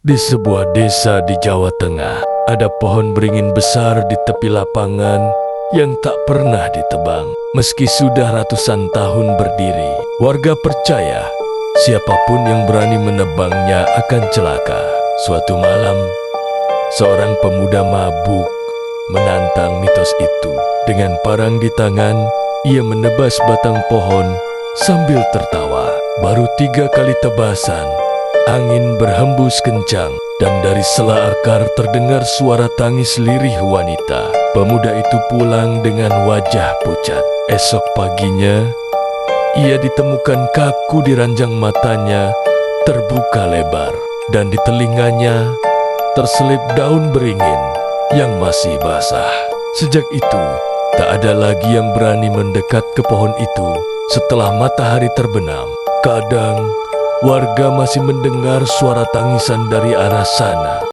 Di sebuah desa di Jawa Tengah, ada pohon beringin besar di tepi lapangan yang tak pernah ditebang. Meski sudah ratusan tahun berdiri, warga percaya siapapun yang berani menebangnya akan celaka. Suatu malam, seorang pemuda mabuk menantang mitos itu. Dengan parang di tangan, ia menebas batang pohon sambil tertawa. Baru 3 kali tebasan, angin berhembus kencang dan dari sela akar terdengar suara tangis lirih wanita. Pemuda itu pulang dengan wajah pucat. Esok paginya, ia ditemukan kaku di ranjang matanya, terbuka lebar, dan di telinganya terselip daun beringin yang masih basah. Sejak itu, tak ada lagi yang berani mendekat ke pohon itu setelah matahari terbenam. Kadang, warga masih mendengar suara tangisan dari arah sana.